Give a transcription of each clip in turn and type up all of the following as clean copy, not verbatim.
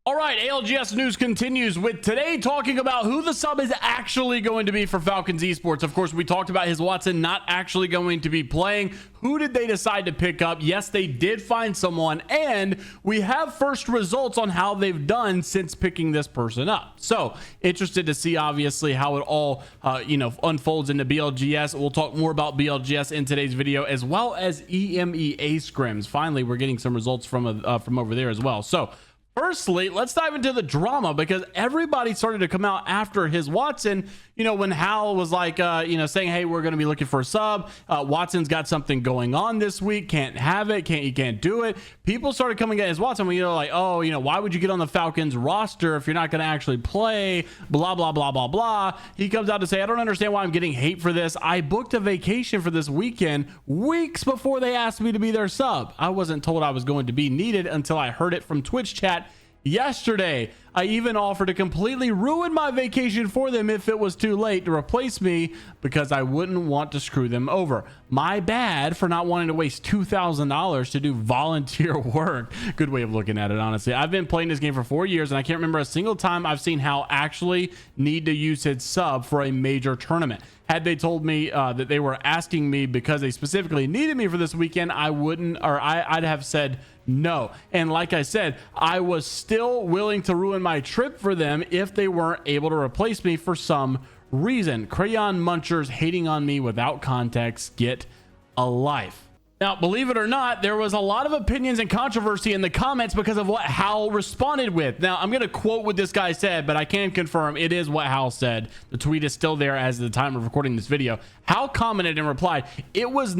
All right, ALGS news continues with today talking about who the sub is actually going to be for Falcons Esports. Of course, we talked about his Watson not actually going to be playing. Who did they decide to pick up? Yes, they did find someone, and we have first results on how they've done since picking this person up. So interested to see, obviously, how it all unfolds into BLGS. We'll talk more about BLGS in today's video, as well as EMEA scrims. Finally, we're getting some results from over there as well. So firstly, let's dive into the drama, because everybody started to come out after his Watson, when Hal was like, saying, hey, we're going to be looking for a sub. Watson's got something going on this week. Can't have it. He can't do it. People started coming at his Watson, why would you get on the Falcons roster if you're not going to actually play? Blah, blah, blah, blah, blah. He comes out to say, I don't understand why I'm getting hate for this. I booked a vacation for this weekend weeks before they asked me to be their sub. I wasn't told I was going to be needed until I heard it from Twitch chat yesterday. I even offered to completely ruin my vacation for them if it was too late to replace me, because I wouldn't want to screw them over. My bad for not wanting to waste $2,000 to do volunteer work. Good way of looking at it, honestly. I've been playing this game for 4 years, and I can't remember a single time I've seen Hal actually need to use his sub for a major tournament. Had they told me that they were asking me because they specifically needed me for this weekend, I'd have said no. And like I said, I was still willing to ruin my trip for them if they weren't able to replace me for some reason. Crayon munchers hating on me without context. Get a life. Now, believe it or not, there was a lot of opinions and controversy in the comments because of what Hal responded with. Now, I'm going to quote what this guy said, but I can confirm it is what Hal said. The tweet is still there as of the time of recording this video. Hal commented and replied, it was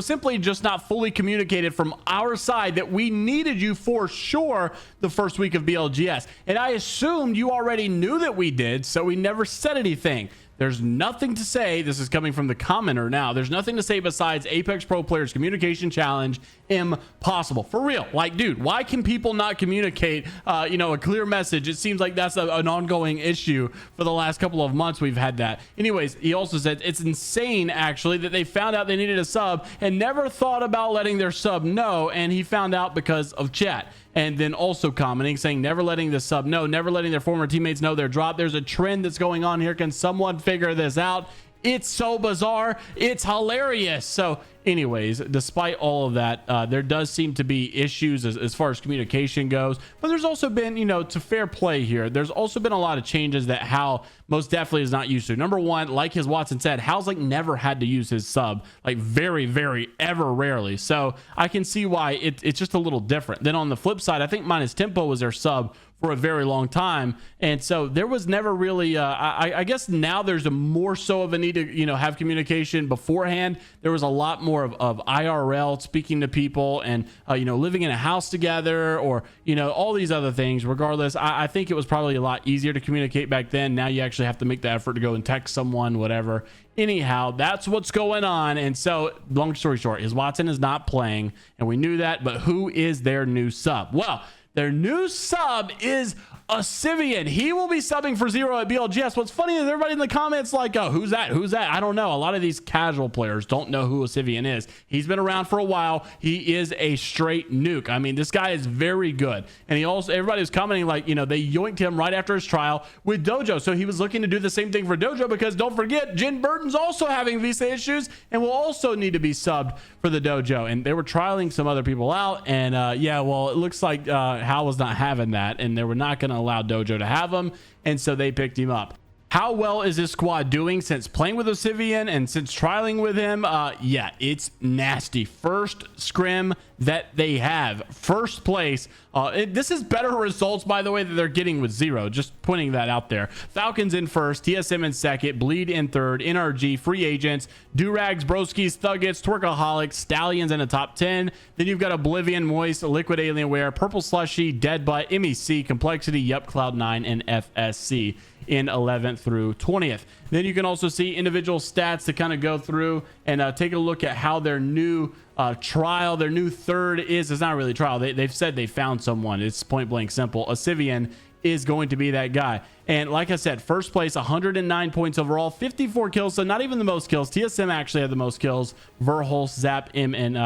simply just not fully communicated from our side that we needed you for sure the first week of BLGS. And I assumed you already knew that we did, so we never said anything. There's nothing to say. This is coming from the commenter now. There's nothing to say besides Apex Pro Players Communication Challenge impossible. For real. Like, dude, why can people not communicate, a clear message? It seems like that's an ongoing issue for the last couple of months. We've had that. Anyways, he also said it's insane, actually, that they found out they needed a sub and never thought about letting their sub know. And he found out because of chat. And then also commenting, saying never letting the sub know, never letting their former teammates know their drop. There's a trend that's going on here. Can someone figure this out? It's so bizarre. It's hilarious. So anyways, despite all of that, there does seem to be issues as far as communication goes, but there's also been, to fair play here, there's also been a lot of changes that Hal most definitely is not used to. Number one, like his Watson said, Hal's never had to use his sub, very, very, ever rarely. So I can see why it's just a little different. Then on the flip side, I think Minus Tempo was their sub for a very long time, and so there was never really I guess now there's a more so of a need to have communication beforehand. There was a lot more of IRL, speaking to people, and living in a house together, or all these other things. Regardless, I think it was probably a lot easier to communicate back then. Now you actually have to make the effort to go and text someone, whatever. Anyhow, that's what's going on. And so, long story short, his Watson is not playing, and we knew that. But who is their new sub? Well, their new sub is Assivian. He will be subbing for Zero at BLGS. What's funny is everybody in the comments like, oh, who's that? Who's that? I don't know. A lot of these casual players don't know who Assivian is. He's been around for a while. He is a straight nuke. I mean, this guy is very good. And everybody was commenting they yoinked him right after his trial with Dojo. So he was looking to do the same thing for Dojo, because don't forget, Jen Burton's also having visa issues and will also need to be subbed for the Dojo. And they were trialing some other people out. And it looks like Hal was not having that, and they were not going to allow Dojo to have him, and so they picked him up. How well is this squad doing since playing with Assivian and since trialing with him? Yeah, it's nasty. First scrim that they have. First place. This is better results, by the way, that they're getting with Zero. Just pointing that out there. Falcons in first, TSM in second, Bleed in third, NRG, Free Agents, Durags, Broskis, Thuggets, Twerkaholics, Stallions in the top 10. Then you've got Oblivion, Moist, Liquid Alienware, Purple Slushy, Deadbutt, MEC, Complexity, Yup, Cloud9, and FSC in 11th through 20th. Then you can also see individual stats to kind of go through and take a look at how their new trial, their new third is. It's not really trial. They've said they found someone. It's point blank simple. Assivian is going to be that guy. And like I said, first place, 109 points overall, 54 kills. So not even the most kills. TSM actually had the most kills. Verhulst, Zap, M, and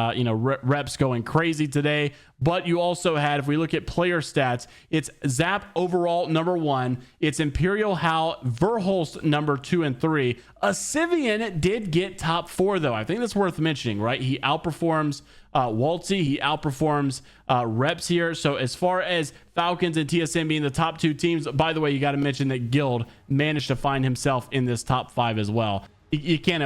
Reps going crazy today. But you also had, if we look at player stats, it's Zap overall number 1. It's Imperial Hal, Verhulst number 2 and 3. Acivian did get top 4 though. I think that's worth mentioning, right? He outperforms Waltzy. He outperforms Reps here. So as far as Falcons and TSM being the top 2 teams, by the way, you got to mention that Guild managed to find himself in this top 5 as well. You can't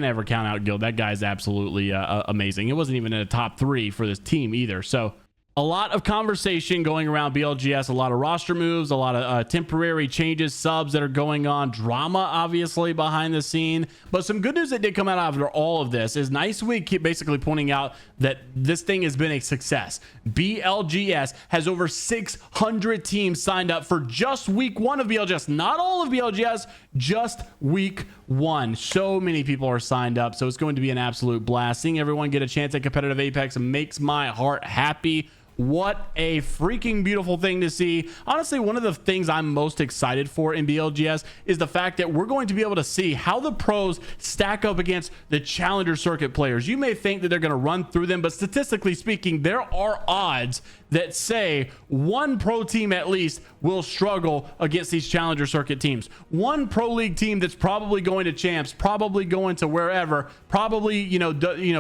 ever count out Guild. That guy's absolutely amazing. It wasn't even in the top 3 for this team either. So a lot of conversation going around BLGS, a lot of roster moves, a lot of temporary changes, subs that are going on, drama obviously behind the scene. But some good news that did come out after all of this is Nicewig keep basically pointing out that this thing has been a success. BLGS has over 600 teams signed up for just week 1 of BLGS. Not all of BLGS, just week 1. So many people are signed up, so it's going to be an absolute blast. Seeing everyone get a chance at competitive Apex makes my heart happy. What a freaking beautiful thing to see. Honestly, one of the things I'm most excited for in BLGS is the fact that we're going to be able to see how the pros stack up against the challenger circuit players. You may think that they're going to run through them, but statistically speaking, there are odds that say one pro team at least will struggle against these challenger circuit teams. One pro league team that's probably going to champs, probably going to wherever, probably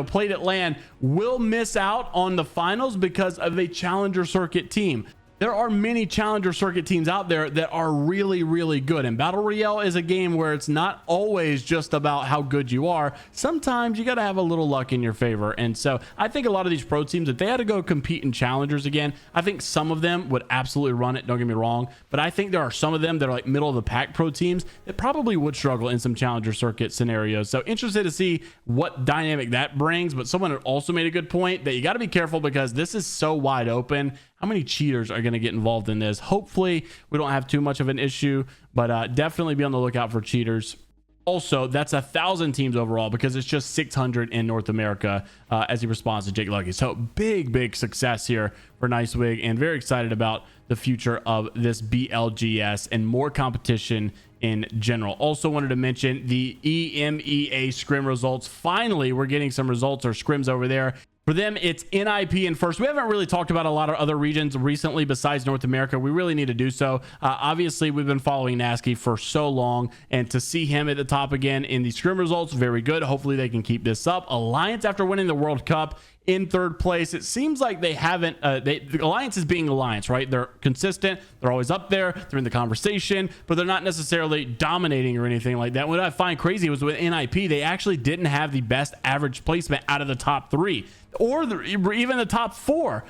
played at LAN, will miss out on the finals because of a challenger circuit team. There are many challenger circuit teams out there that are really, really good. And Battle Royale is a game where it's not always just about how good you are. Sometimes you got to have a little luck in your favor. And so I think a lot of these pro teams, if they had to go compete in challengers again, I think some of them would absolutely run it. Don't get me wrong. But I think there are some of them that are like middle of the pack pro teams that probably would struggle in some challenger circuit scenarios. So interested to see what dynamic that brings. But someone had also made a good point that you got to be careful because this is so wide open. How many cheaters are going to get involved in this? Hopefully we don't have too much of an issue, but definitely be on the lookout for cheaters. Also, that's 1,000 teams overall because it's just 600 in North America as he responds to Jake Lucky. So big success here for Nicewig, and very excited about the future of this BLGS and more competition in general. Also wanted to mention the EMEA scrim results. Finally, we're getting some results or scrims over there. For them, it's NIP in first. We haven't really talked about a lot of other regions recently besides North America. We really need to do so. Obviously, we've been following Nasky for so long, and to see him at the top again in the scrim results, very good. Hopefully, they can keep this up. Alliance, after winning the World Cup, in third place. It seems like they haven't the Alliance is being Alliance, right? They're consistent, they're always up there, they're in the conversation, but they're not necessarily dominating or anything like that. What I find crazy was with NIP, they actually didn't have the best average placement out of the top 3 or even the top 4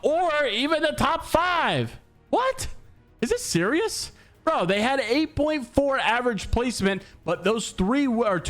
or even the top 5. What? Is this serious? Bro, they had 8.4 average placement, but those 2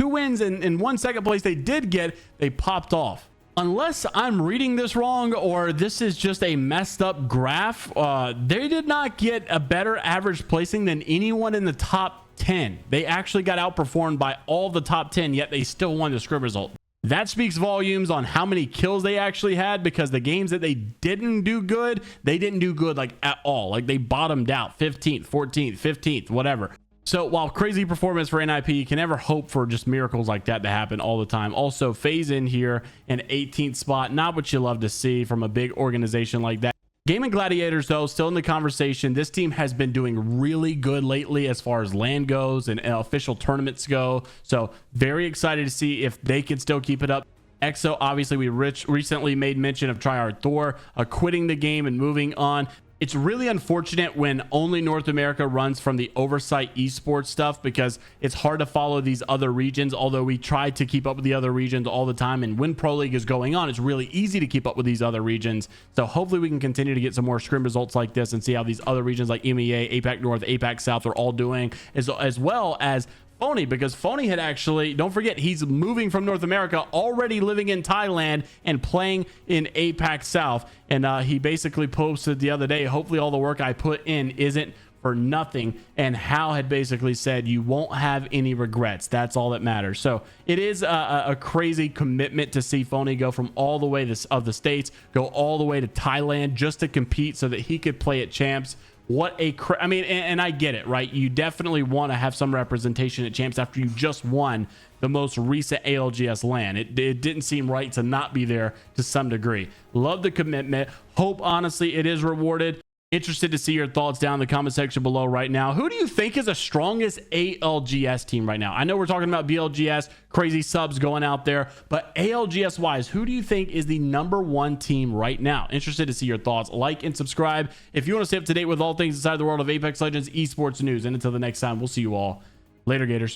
wins and 1 second place they did get, they popped off. Unless I'm reading this wrong or this is just a messed up graph, they did not get a better average placing than anyone in the top 10. They actually got outperformed by all the top 10, yet they still won the scrim result. That speaks volumes on how many kills they actually had, because the games that they didn't do good, they didn't do good like at all. Like they bottomed out 15th, 14th, 15th, whatever. So while crazy performance for NIP, you can never hope for just miracles like that to happen all the time. Also, FaZe in here in 18th spot. Not what you love to see from a big organization like that. Gaming Gladiators, though, still in the conversation. This team has been doing really good lately as far as LAN goes and official tournaments go. So very excited to see if they can still keep it up. EXO, obviously, we recently made mention of Tryhard Thor quitting the game and moving on. It's really unfortunate when only North America runs from the Oversight esports stuff, because it's hard to follow these other regions, although we try to keep up with the other regions all the time. And when Pro League is going on, it's really easy to keep up with these other regions. So hopefully we can continue to get some more scrim results like this and see how these other regions like EMEA, APAC North, APAC South are all doing, as well as Phony, because Phony had actually, don't forget, he's moving from North America, already living in Thailand and playing in APAC South. And he basically posted the other day, hopefully all the work I put in isn't for nothing. And Hal had basically said, you won't have any regrets. That's all that matters. So it is a crazy commitment to see Phony go from all the way of the States, go all the way to Thailand just to compete so that he could play at champs. I mean, and I get it, right? You definitely want to have some representation at champs after you just won the most recent ALGS LAN. It didn't seem right to not be there to some degree. Love the commitment. Hope, honestly, it is rewarded. Interested to see your thoughts down in the comment section below right now. Who do you think is the strongest ALGS team right now? I know we're talking about BLGS, crazy subs going out there, but ALGS wise, who do you think is the #1 team right now? Interested to see your thoughts. Like and subscribe if you want to stay up to date with all things inside the world of Apex Legends esports news. And until the next time, we'll see you all later, Gators.